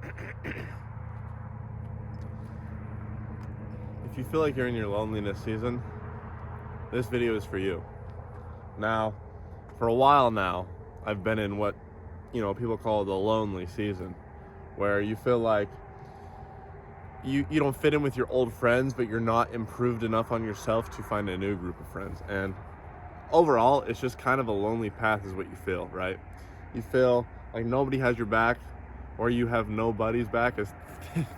If you feel like you're in your loneliness season, this video is for you. Now, for a while now, I've been in what, people call the lonely season, where you feel like you don't fit in with your old friends, but you're not improved enough on yourself to find a new group of friends. And overall, it's just kind of a lonely path is what you feel, right? You feel like nobody has your back, or you have nobody's back, as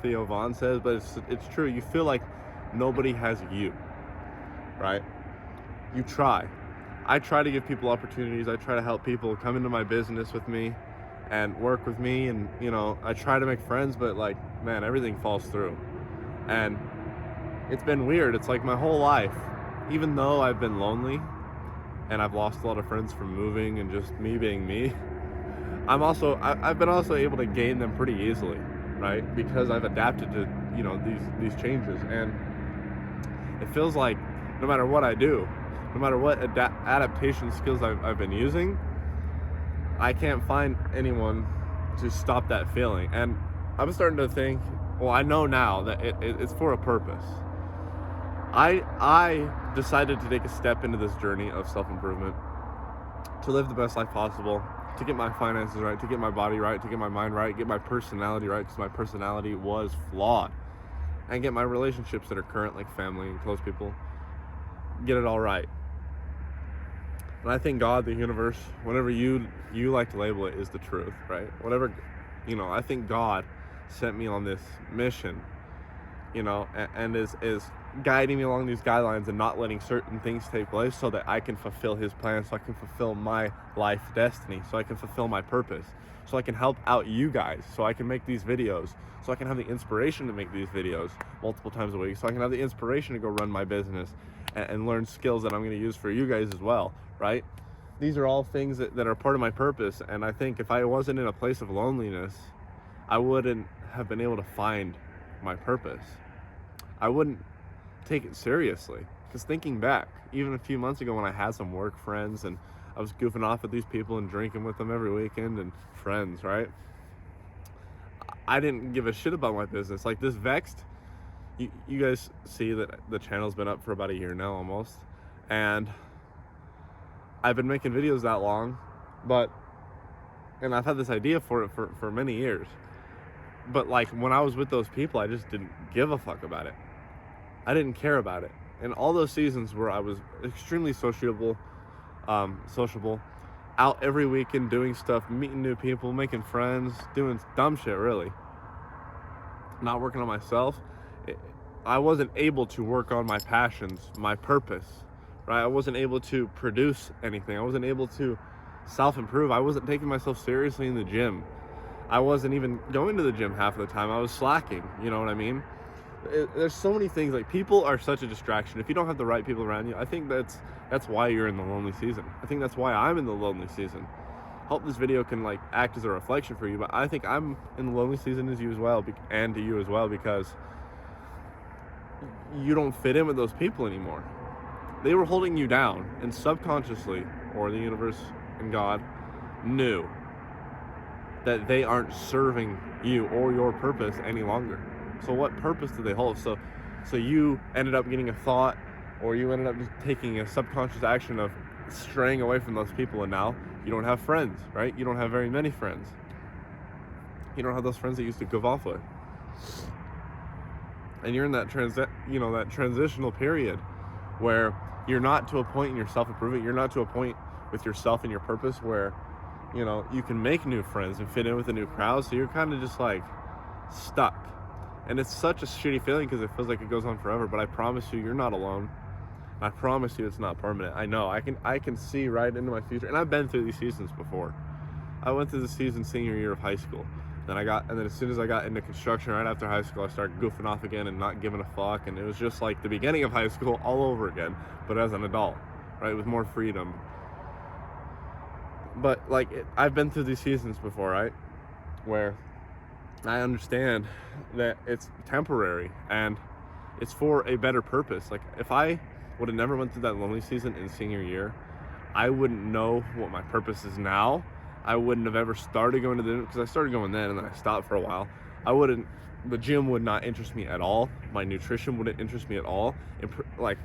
Theo Vaughn says, but it's true. You feel like nobody has you, right? You try. I try to give people opportunities. I try to help people come into my business with me and work with me, and I try to make friends, but man, everything falls through. And it's been weird. It's like my whole life, even though I've been lonely and I've lost a lot of friends from moving and just me being me, I've been also able to gain them pretty easily, right? Because I've adapted to these changes. And it feels like no matter what I do, no matter what adaptation skills I've been using, I can't find anyone to stop that feeling. And I'm starting to think, well, I know now that it's for a purpose. I decided to take a step into this journey of self-improvement, to live the best life possible, to get my finances right, to get my body right, to get my mind right, get my personality right, because my personality was flawed, and get my relationships that are current, like family and close people, get it all right. And I think God, the universe, whatever you like to label it, is the truth, right? Whatever, I think God sent me on this mission, and is guiding me along these guidelines and not letting certain things take place so that I can fulfill his plan, so I can fulfill my life destiny, so I can fulfill my purpose, so I can help out you guys, so I can make these videos, so I can have the inspiration to make these videos multiple times a week, so I can have the inspiration to go run my business and learn skills that I'm going to use for you guys as well, right? These are all things that are part of my purpose. And I think if I wasn't in a place of loneliness, I wouldn't have been able to find my purpose. I wouldn't take it seriously. Because thinking back, even a few months ago when I had some work friends and I was goofing off with these people and drinking with them every weekend, and friends, right? I didn't give a shit about my business. Like this VEXED, you guys see that the channel's been up for about a year now almost, and I've been making videos that long, and I've had this idea for it for many years, but when I was with those people, I just didn't give a fuck about it. I didn't care about it. And all those seasons where I was extremely sociable, out every weekend doing stuff, meeting new people, making friends, doing dumb shit, really, not working on myself, I wasn't able to work on my passions, my purpose, right? I wasn't able to produce anything. I wasn't able to self-improve. I wasn't taking myself seriously in the gym. I wasn't even going to the gym half of the time. I was slacking, you know what I mean? There's so many things. People are such a distraction. If you don't have the right people around you, I think that's why you're in the lonely season. I think that's why I'm in the lonely season. Hope this video can act as a reflection for you, but I think I'm in the lonely season as you as well, and to you as well, because you don't fit in with those people anymore. They were holding you down, and subconsciously, or the universe and God, knew that they aren't serving you or your purpose any longer. So what purpose do they hold? So you ended up getting a thought, or you ended up just taking a subconscious action of straying away from those people, and now you don't have friends, right? You don't have very many friends. You don't have those friends that you used to goof off with. And you're in that that transitional period where you're not to a point in your self-improvement, you're not to a point with yourself and your purpose where, you can make new friends and fit in with a new crowd. So you're kind of just stuck. And it's such a shitty feeling because it feels like it goes on forever, but I promise you're not alone. I promise you it's not permanent. I know, I can see right into my future. And I've been through these seasons before. I went through the season senior year of high school. And then as soon as I got into construction right after high school, I started goofing off again and not giving a fuck. And it was just like the beginning of high school all over again, but as an adult, right? With more freedom. But I've been through these seasons before, right? Where I understand that it's temporary and it's for a better purpose. If I would have never went through that lonely season in senior year, I wouldn't know what my purpose is now. I wouldn't have ever started going to the gym, because I started going then and then I stopped for a while. The gym would not interest me at all. My nutrition wouldn't interest me at all. And like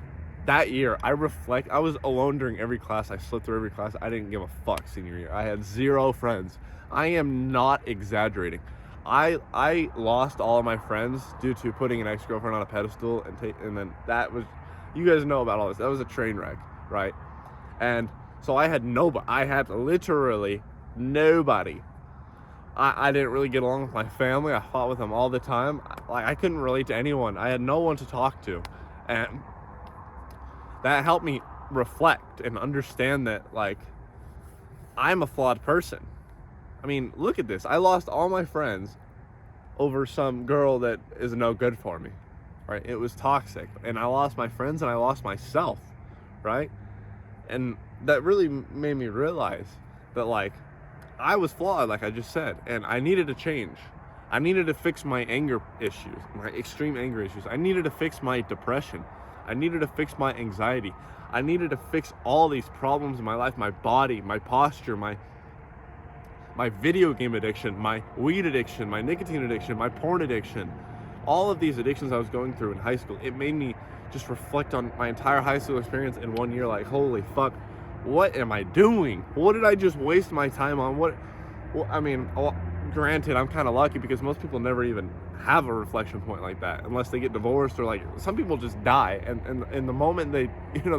that year, I was alone during every class. I slept through every class. I didn't give a fuck senior year. I had 0 friends. I am not exaggerating. I lost all of my friends due to putting an ex-girlfriend on a pedestal and then that was, you guys know about all this. That was a train wreck, right? And so I had literally nobody. I didn't really get along with my family. I fought with them all the time. Like, I couldn't relate to anyone. I had no one to talk to. And that helped me reflect and understand that, like, I'm a flawed person. I mean, look at this. I lost all my friends over some girl that is no good for me, right? It was toxic. And I lost my friends and I lost myself, right? And that really made me realize that, like, I was flawed, like I just said, and I needed to change. I needed to fix my anger issues, my extreme anger issues. I needed to fix my depression. I needed to fix my anxiety. I needed to fix all these problems in my life, my body, my posture, my video game addiction, my weed addiction, my nicotine addiction, my porn addiction. All of these addictions I was going through in high school, it made me just reflect on my entire high school experience in 1 year, like, holy fuck, what am I doing? What did I just waste my time on? Granted, I'm kind of lucky because most people never even have a reflection point like that unless they get divorced, or like some people just die, and in the moment they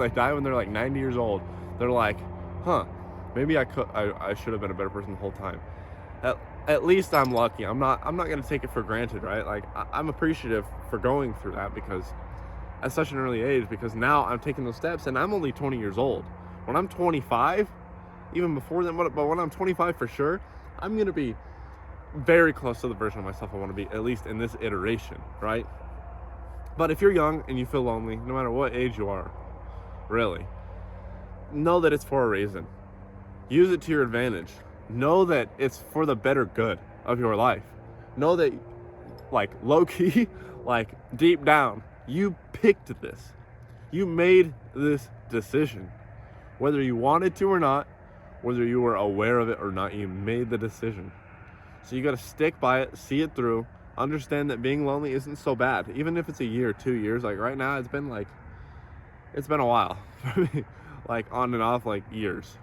die when they're like 90 years old, they're like, maybe I should have been a better person the whole time. At least I'm lucky. I'm not gonna take it for granted, right? Like, I'm appreciative for going through that, because at such an early age, because now I'm taking those steps and I'm only 20 years old. When I'm 25, even before then, but when I'm 25 for sure, I'm going to be very close to the version of myself I want to be, at least in this iteration, right? But if you're young and you feel lonely, no matter what age you are, really, know that it's for a reason. Use it to your advantage. Know that it's for the better good of your life. Know that, like, low-key, like, deep down, you picked this. You made this decision. Whether you wanted to or not, whether you were aware of it or not, you made the decision. So you got to stick by it, see it through, understand that being lonely isn't so bad. Even if it's a year, 2 years, like right now, it's been a while for me, like on and off, like years.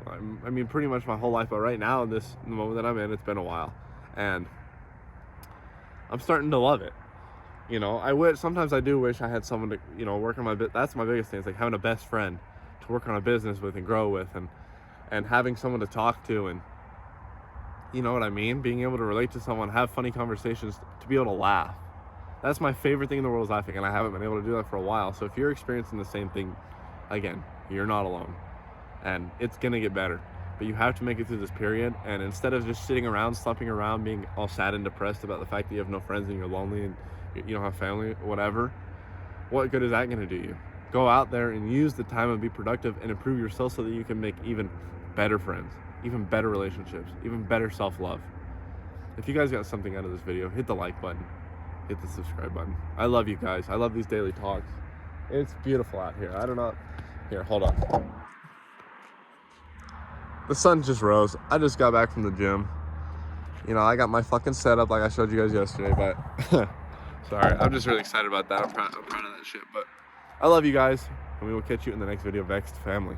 I mean, pretty much my whole life, but right now, in the moment that I'm in, it's been a while. And I'm starting to love it. Sometimes I do wish I had someone to, work on that's my biggest thing. It's like having a best friend to work on a business with and grow with, and having someone to talk to, and you know what I mean? Being able to relate to someone, have funny conversations, to be able to laugh. That's my favorite thing in the world, is laughing, and I haven't been able to do that for a while. So if you're experiencing the same thing, again, you're not alone, and it's gonna get better. But you have to make it through this period, and instead of just sitting around, slumping around, being all sad and depressed about the fact that you have no friends and you're lonely and you don't have family, whatever, what good is that gonna do you? Go out there and use the time and be productive and improve yourself so that you can make even better friends, even better relationships, even better self-love. If you guys got something out of this video, hit the like button, hit the subscribe button. I love you guys. I love these daily talks. It's beautiful out here. I don't know. Here, hold on. The sun just rose. I just got back from the gym. I got my fucking setup like I showed you guys yesterday, but sorry. I'm just really excited about that. I'm proud of that shit, but I love you guys, and we will catch you in the next video, Vexed family.